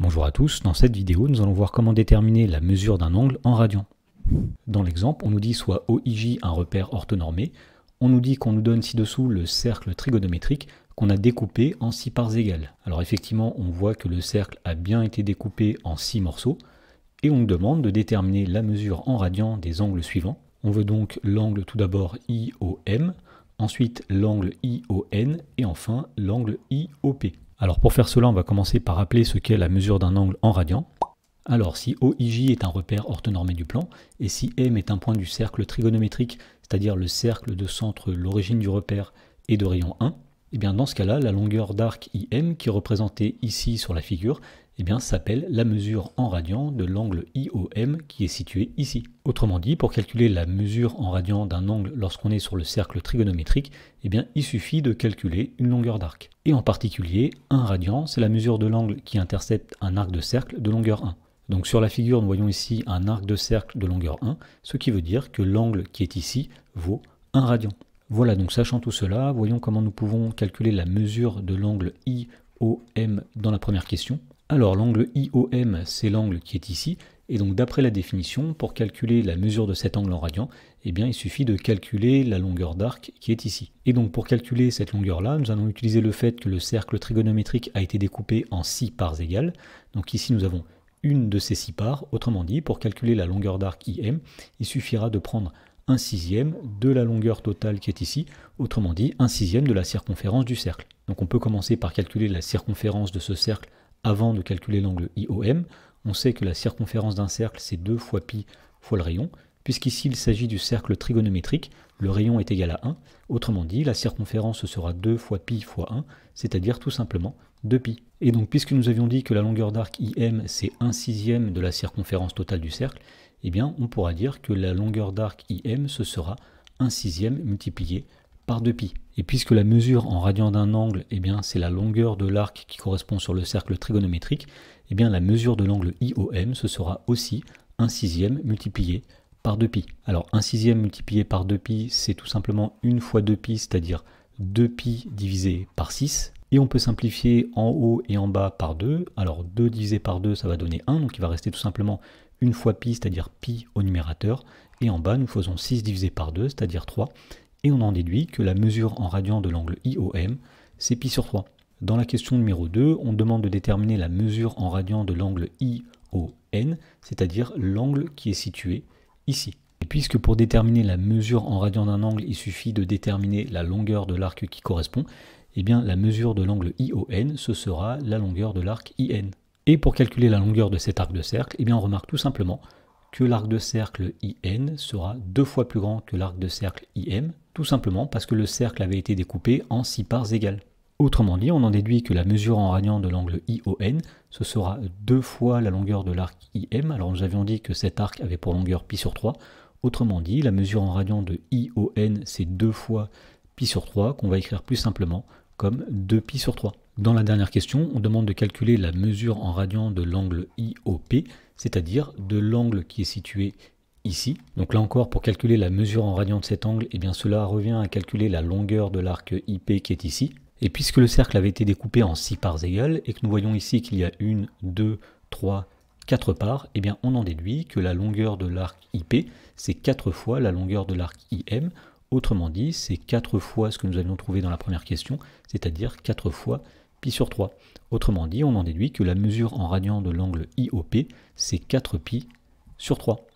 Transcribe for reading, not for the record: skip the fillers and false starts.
Bonjour à tous, dans cette vidéo nous allons voir comment déterminer la mesure d'un angle en radians. Dans l'exemple, on nous dit soit OIJ un repère orthonormé, on nous dit qu'on nous donne ci-dessous le cercle trigonométrique qu'on a découpé en 6 parts égales. Alors effectivement, on voit que le cercle a bien été découpé en 6 morceaux, et on nous demande de déterminer la mesure en radians des angles suivants. On veut donc l'angle tout d'abord IOM, ensuite l'angle ION, et enfin l'angle IOP. Alors pour faire cela, on va commencer par rappeler ce qu'est la mesure d'un angle en radians. Alors si OIJ est un repère orthonormé du plan, et si M est un point du cercle trigonométrique, c'est-à-dire le cercle de centre l'origine du repère et de rayon 1, et bien dans ce cas-là, la longueur d'arc IM, qui est représentée ici sur la figure, eh bien s'appelle la mesure en radians de l'angle IOM qui est situé ici. Autrement dit, pour calculer la mesure en radians d'un angle lorsqu'on est sur le cercle trigonométrique, eh bien il suffit de calculer une longueur d'arc. Et en particulier, 1 radian, c'est la mesure de l'angle qui intercepte un arc de cercle de longueur 1. Donc sur la figure, nous voyons ici un arc de cercle de longueur 1, ce qui veut dire que l'angle qui est ici vaut 1 radian. Voilà, donc sachant tout cela, voyons comment nous pouvons calculer la mesure de l'angle IOM dans la première question. Alors l'angle IOM, c'est l'angle qui est ici, et donc d'après la définition, pour calculer la mesure de cet angle en radians, eh bien il suffit de calculer la longueur d'arc qui est ici. Et donc pour calculer cette longueur-là, nous allons utiliser le fait que le cercle trigonométrique a été découpé en 6 parts égales. Donc ici nous avons une de ces 6 parts, autrement dit, pour calculer la longueur d'arc IM, il suffira de prendre 1/6 de la longueur totale qui est ici, autrement dit 1/6 de la circonférence du cercle. Donc on peut commencer par calculer la circonférence de ce cercle avant de calculer l'angle IOM. On sait que la circonférence d'un cercle c'est 2 fois pi fois le rayon, puisqu'ici il s'agit du cercle trigonométrique, le rayon est égal à 1, autrement dit la circonférence sera 2 fois pi fois 1, c'est-à-dire tout simplement 2pi. Et donc puisque nous avions dit que la longueur d'arc IM c'est 1/6 de la circonférence totale du cercle, eh bien on pourra dire que la longueur d'arc IM ce sera 1/6 multiplié par 2pi. Et puisque la mesure en radians d'un angle, eh bien c'est la longueur de l'arc qui correspond sur le cercle trigonométrique, eh bien la mesure de l'angle IOM ce sera aussi 1/6 multiplié par 2pi. Alors 1/6 multiplié par 2pi, c'est tout simplement 1 fois 2pi, c'est-à-dire 2pi divisé par 6. Et on peut simplifier en haut et en bas par 2. Alors 2 divisé par 2, ça va donner 1, donc il va rester tout simplement 1 fois pi, c'est-à-dire pi au numérateur. Et en bas, nous faisons 6 divisé par 2, c'est-à-dire 3. Et on en déduit que la mesure en radians de l'angle IOM, c'est pi sur 3. Dans la question numéro 2, on demande de déterminer la mesure en radians de l'angle ION, c'est-à-dire l'angle qui est situé ici. Et puisque pour déterminer la mesure en radians d'un angle, il suffit de déterminer la longueur de l'arc qui correspond, eh bien la mesure de l'angle ION, ce sera la longueur de l'arc IN. Et pour calculer la longueur de cet arc de cercle, eh bien on remarque tout simplement que l'arc de cercle IN sera 2 fois plus grand que l'arc de cercle IM, tout simplement parce que le cercle avait été découpé en 6 parts égales. Autrement dit, on en déduit que la mesure en radians de l'angle ION, ce sera 2 fois la longueur de l'arc IM. Alors nous avions dit que cet arc avait pour longueur pi sur 3. Autrement dit, la mesure en radians de ION, c'est 2 fois pi sur 3, qu'on va écrire plus simplement comme 2pi sur 3. Dans la dernière question, on demande de calculer la mesure en radians de l'angle IOP, c'est-à-dire de l'angle qui est situé ici. Donc là encore, pour calculer la mesure en radians de cet angle, eh bien cela revient à calculer la longueur de l'arc IP qui est ici. Et puisque le cercle avait été découpé en 6 parts égales, et que nous voyons ici qu'il y a 1, 2, 3, 4 parts, eh bien on en déduit que la longueur de l'arc IP, c'est 4 fois la longueur de l'arc IM. Autrement dit, c'est 4 fois ce que nous avions trouvé dans la première question, c'est-à-dire 4 fois pi sur 3. Autrement dit, on en déduit que la mesure en radians de l'angle IOP, c'est 4pi sur 3.